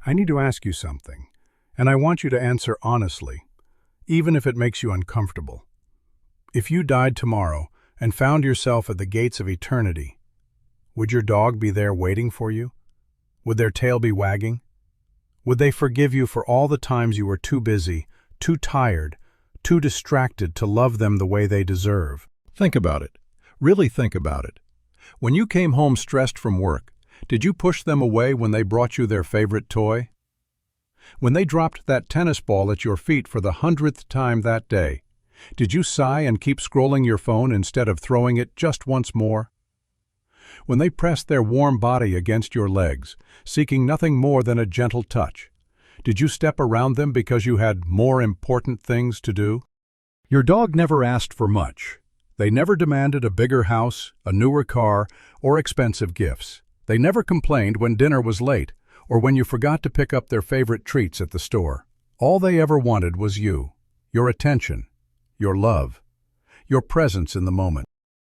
I need to ask you something, and I want you to answer honestly, even if it makes you uncomfortable. If you died tomorrow and found yourself at the gates of eternity, would your dog be there waiting for you? Would their tail be wagging? Would they forgive you for all the times you were too busy, too tired, too distracted to love them the way they deserve? Think about it. Really think about it. When you came home stressed from work, did you push them away when they brought you their favorite toy? When they dropped that tennis ball at your feet for the 100th time that day, did you sigh and keep scrolling your phone instead of throwing it just once more? When they pressed their warm body against your legs, seeking nothing more than a gentle touch, did you step around them because you had more important things to do? Your dog never asked for much. They never demanded a bigger house, a newer car, or expensive gifts. They never complained when dinner was late or when you forgot to pick up their favorite treats at the store. All they ever wanted was you, your attention, your love, your presence in the moment.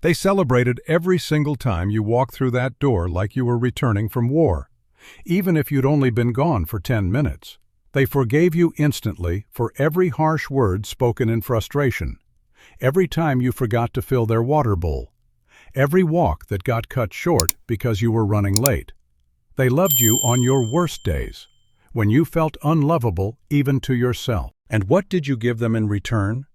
They celebrated every single time you walked through that door like you were returning from war, even if you'd only been gone for 10 minutes. They forgave you instantly for every harsh word spoken in frustration, every time you forgot to fill their water bowl, every walk that got cut short because you were running late. They loved you on your worst days, when you felt unlovable even to yourself. And what did you give them in return?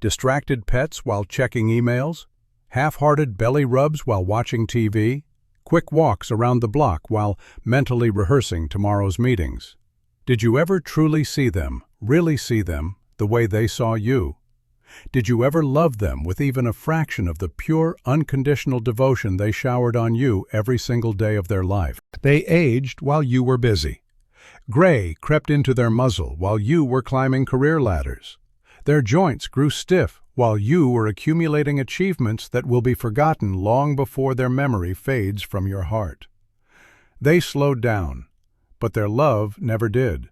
Distracted pets while checking emails? Half-hearted belly rubs while watching TV? Quick walks around the block while mentally rehearsing tomorrow's meetings? Did you ever truly see them, really see them, the way they saw you? Did you ever love them with even a fraction of the pure, unconditional devotion they showered on you every single day of their life? They aged while you were busy. Gray crept into their muzzle while you were climbing career ladders. Their joints grew stiff while you were accumulating achievements that will be forgotten long before their memory fades from your heart. They slowed down, but their love never did.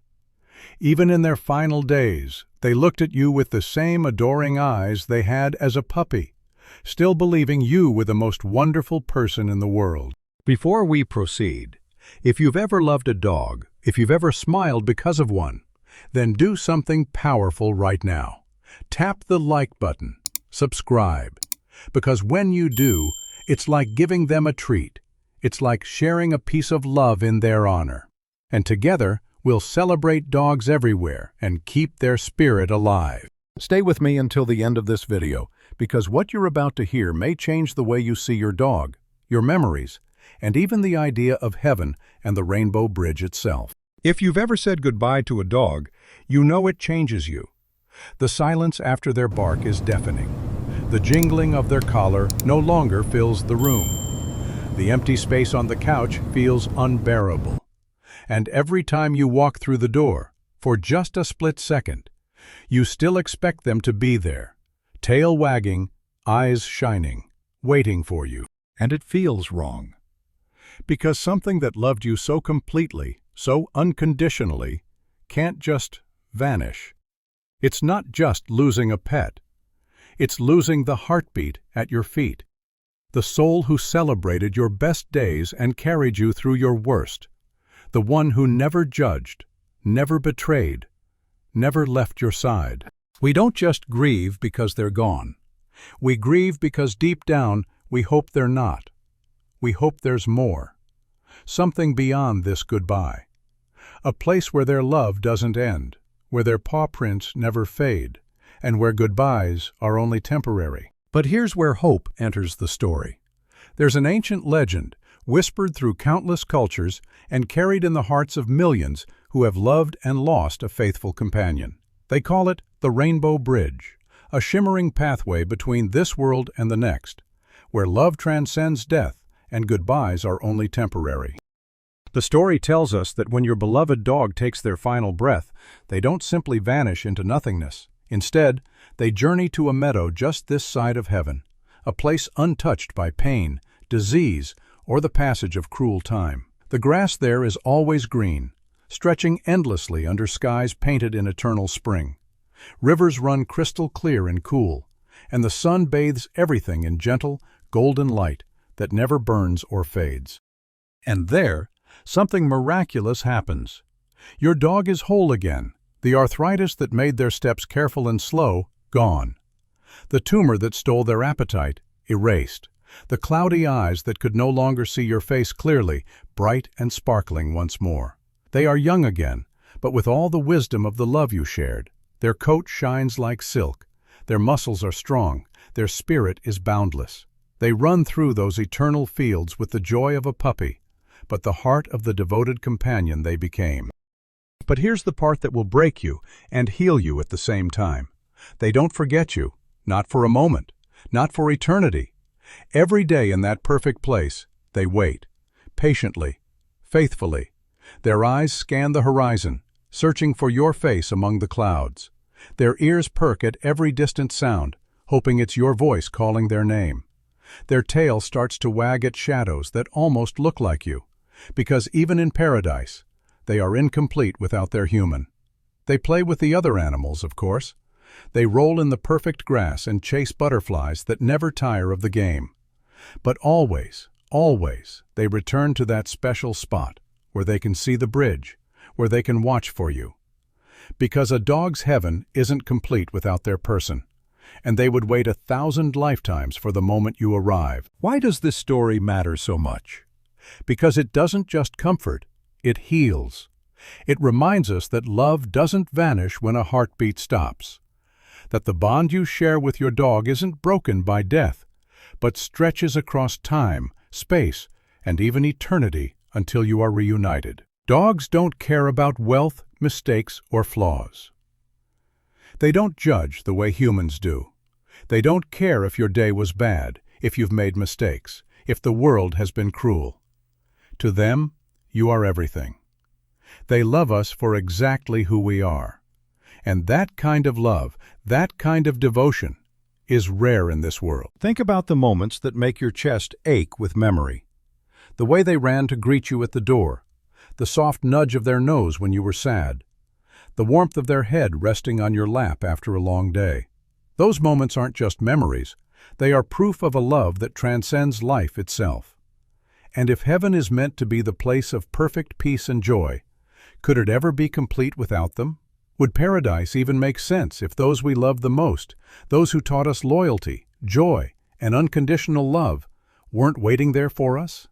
Even in their final days, they looked at you with the same adoring eyes they had as a puppy, still believing you were the most wonderful person in the world. Before we proceed, if you've ever loved a dog, if you've ever smiled because of one, then do something powerful right now. Tap the like button, subscribe, because when you do, it's like giving them a treat. It's like sharing a piece of love in their honor. And together, we'll celebrate dogs everywhere and keep their spirit alive. Stay with me until the end of this video, because what you're about to hear may change the way you see your dog, your memories, and even the idea of heaven and the Rainbow Bridge itself. If you've ever said goodbye to a dog, you know it changes you. The silence after their bark is deafening. The jingling of their collar no longer fills the room. The empty space on the couch feels unbearable. And every time you walk through the door, for just a split second, you still expect them to be there, tail wagging, eyes shining, waiting for you. And it feels wrong. Because something that loved you so completely, so unconditionally, can't just vanish. It's not just losing a pet. It's losing the heartbeat at your feet, the soul who celebrated your best days and carried you through your worst, the one who never judged, never betrayed, never left your side. We don't just grieve because they're gone. We grieve because deep down we hope they're not. We hope there's more. Something beyond this goodbye. A place where their love doesn't end, where their paw prints never fade, and where goodbyes are only temporary. But here's where hope enters the story. There's an ancient legend, whispered through countless cultures and carried in the hearts of millions who have loved and lost a faithful companion. They call it the Rainbow Bridge, a shimmering pathway between this world and the next, where love transcends death and goodbyes are only temporary. The story tells us that when your beloved dog takes their final breath, they don't simply vanish into nothingness. Instead, they journey to a meadow just this side of heaven, a place untouched by pain, disease, or the passage of cruel time. The grass there is always green, stretching endlessly under skies painted in eternal spring. Rivers run crystal clear and cool, and the sun bathes everything in gentle, golden light that never burns or fades. And there, something miraculous happens. Your dog is whole again. The arthritis that made their steps careful and slow, gone. The tumor that stole their appetite, erased. The cloudy eyes that could no longer see your face clearly, bright and sparkling once more. They are young again, but with all the wisdom of the love you shared. Their coat shines like silk. Their muscles are strong. Their spirit is boundless. They run through those eternal fields with the joy of a puppy, but the heart of the devoted companion they became. But here's the part that will break you and heal you at the same time. They don't forget you, not for a moment, not for eternity. Every day in that perfect place, they wait, patiently, faithfully. Their eyes scan the horizon, searching for your face among the clouds. Their ears perk at every distant sound, hoping it's your voice calling their name. Their tail starts to wag at shadows that almost look like you, because even in paradise, they are incomplete without their human. They play with the other animals, of course. They roll in the perfect grass and chase butterflies that never tire of the game. But always, always, they return to that special spot where they can see the bridge, where they can watch for you. Because a dog's heaven isn't complete without their person, and they would wait 1,000 lifetimes for the moment you arrive. Why does this story matter so much? Because it doesn't just comfort, it heals. It reminds us that love doesn't vanish when a heartbeat stops, that the bond you share with your dog isn't broken by death, but stretches across time, space, and even eternity until you are reunited. Dogs don't care about wealth, mistakes, or flaws. They don't judge the way humans do. They don't care if your day was bad, if you've made mistakes, if the world has been cruel. To them, you are everything. They love us for exactly who we are. And that kind of love, that kind of devotion, is rare in this world. Think about the moments that make your chest ache with memory. The way they ran to greet you at the door, the soft nudge of their nose when you were sad, the warmth of their head resting on your lap after a long day. Those moments aren't just memories, they are proof of a love that transcends life itself. And if heaven is meant to be the place of perfect peace and joy, could it ever be complete without them? Would paradise even make sense if those we love the most, those who taught us loyalty, joy, and unconditional love, weren't waiting there for us?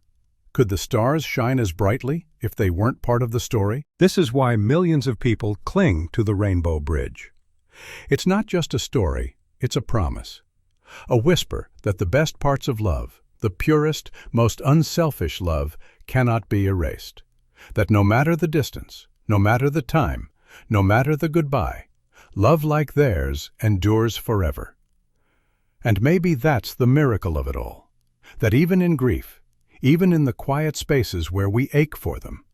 Could the stars shine as brightly if they weren't part of the story? This is why millions of people cling to the Rainbow Bridge. It's not just a story, it's a promise. A whisper that the best parts of love, the purest, most unselfish love, cannot be erased. That no matter the distance, no matter the time, no matter the goodbye, love like theirs endures forever. And maybe that's the miracle of it all, that even in grief, even in the quiet spaces where we ache for them,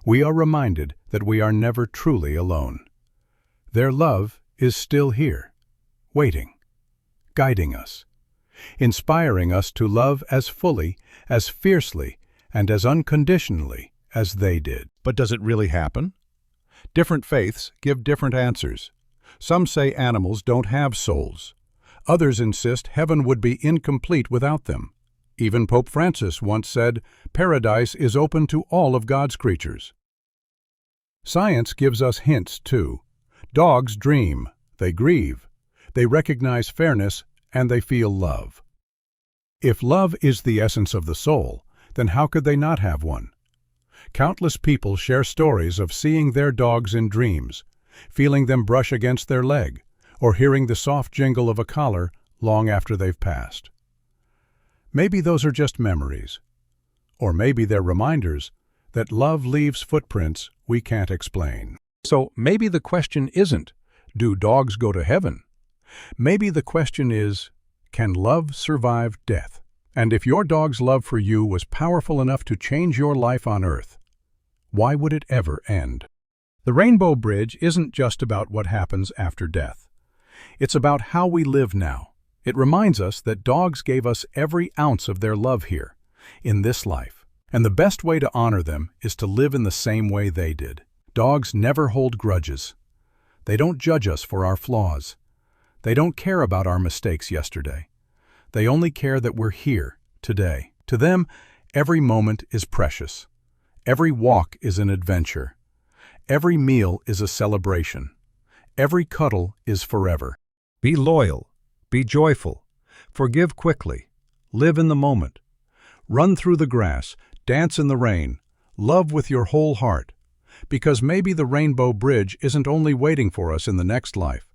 we are reminded that we are never truly alone. Their love is still here, waiting, guiding us, inspiring us to love as fully, as fiercely, and as unconditionally as they did. But does it really happen? Different faiths give different answers. Some say animals don't have souls. Others insist heaven would be incomplete without them. Even Pope Francis once said, "Paradise is open to all of God's creatures." Science gives us hints, too. Dogs dream, they grieve, they recognize fairness, and they feel love. If love is the essence of the soul, then how could they not have one? Countless people share stories of seeing their dogs in dreams, feeling them brush against their leg, or hearing the soft jingle of a collar long after they've passed. Maybe those are just memories, or maybe they're reminders that love leaves footprints we can't explain. So maybe the question isn't, do dogs go to heaven? Maybe the question is, can love survive death? And if your dog's love for you was powerful enough to change your life on Earth, why would it ever end? The Rainbow Bridge isn't just about what happens after death. It's about how we live now. It reminds us that dogs gave us every ounce of their love here, in this life. And the best way to honor them is to live in the same way they did. Dogs never hold grudges. They don't judge us for our flaws. They don't care about our mistakes yesterday. They only care that we're here, today. To them, every moment is precious. Every walk is an adventure. Every meal is a celebration. Every cuddle is forever. Be loyal. Be joyful. Forgive quickly. Live in the moment. Run through the grass. Dance in the rain. Love with your whole heart. Because maybe the rainbow bridge isn't only waiting for us in the next life.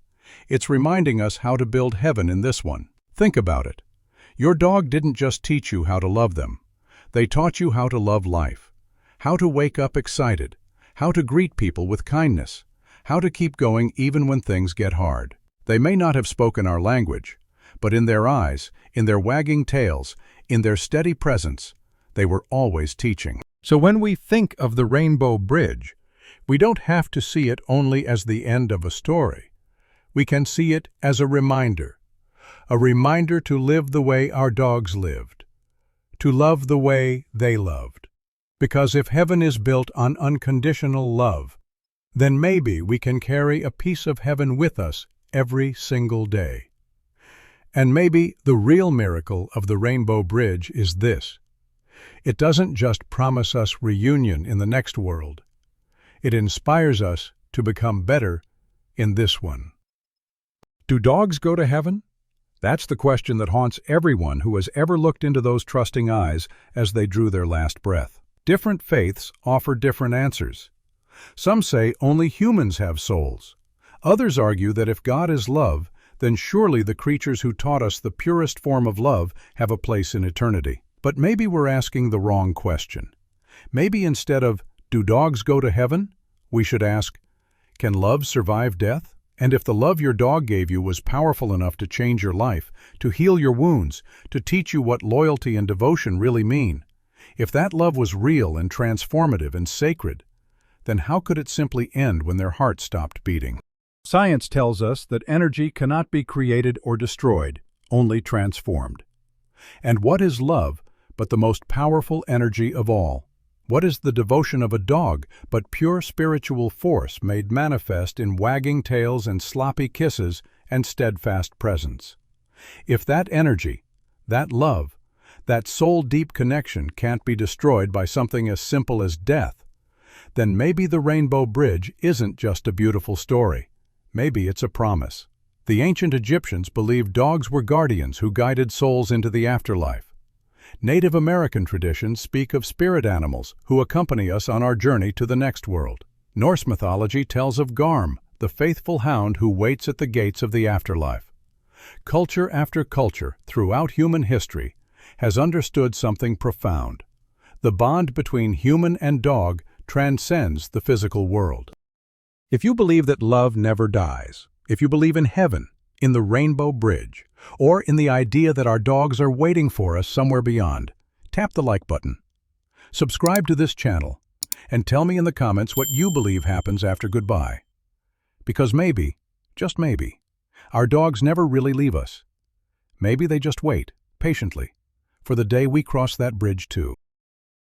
It's reminding us how to build heaven in this one. Think about it. Your dog didn't just teach you how to love them. They taught you how to love life. How to wake up excited. How to greet people with kindness. How to keep going even when things get hard. They may not have spoken our language, but in their eyes, in their wagging tails, in their steady presence, they were always teaching. So when we think of the Rainbow Bridge, we don't have to see it only as the end of a story. We can see it as a reminder to live the way our dogs lived, to love the way they loved. Because if heaven is built on unconditional love, then maybe we can carry a piece of heaven with us every single day. And maybe the real miracle of the Rainbow Bridge is this. It doesn't just promise us reunion in the next world. It inspires us to become better in this one. Do dogs go to heaven? That's the question that haunts everyone who has ever looked into those trusting eyes as they drew their last breath. Different faiths offer different answers. Some say only humans have souls. Others argue that if God is love, then surely the creatures who taught us the purest form of love have a place in eternity. But maybe we're asking the wrong question. Maybe instead of, do dogs go to heaven? We should ask, can love survive death? And if the love your dog gave you was powerful enough to change your life, to heal your wounds, to teach you what loyalty and devotion really mean, if that love was real and transformative and sacred, then how could it simply end when their heart stopped beating? Science tells us that energy cannot be created or destroyed, only transformed. And what is love but the most powerful energy of all? What is the devotion of a dog but pure spiritual force made manifest in wagging tails and sloppy kisses and steadfast presence? If that energy, that love, that soul-deep connection can't be destroyed by something as simple as death, then maybe the Rainbow Bridge isn't just a beautiful story. Maybe it's a promise. The ancient Egyptians believed dogs were guardians who guided souls into the afterlife. Native American traditions speak of spirit animals who accompany us on our journey to the next world. Norse mythology tells of Garm, the faithful hound who waits at the gates of the afterlife. Culture after culture throughout human history has understood something profound. The bond between human and dog transcends the physical world. If you believe that love never dies, if you believe in heaven, in the Rainbow Bridge, or in the idea that our dogs are waiting for us somewhere beyond, tap the like button. Subscribe to this channel, and tell me in the comments what you believe happens after goodbye. Because maybe, just maybe, our dogs never really leave us. Maybe they just wait, patiently, for the day we cross that bridge too.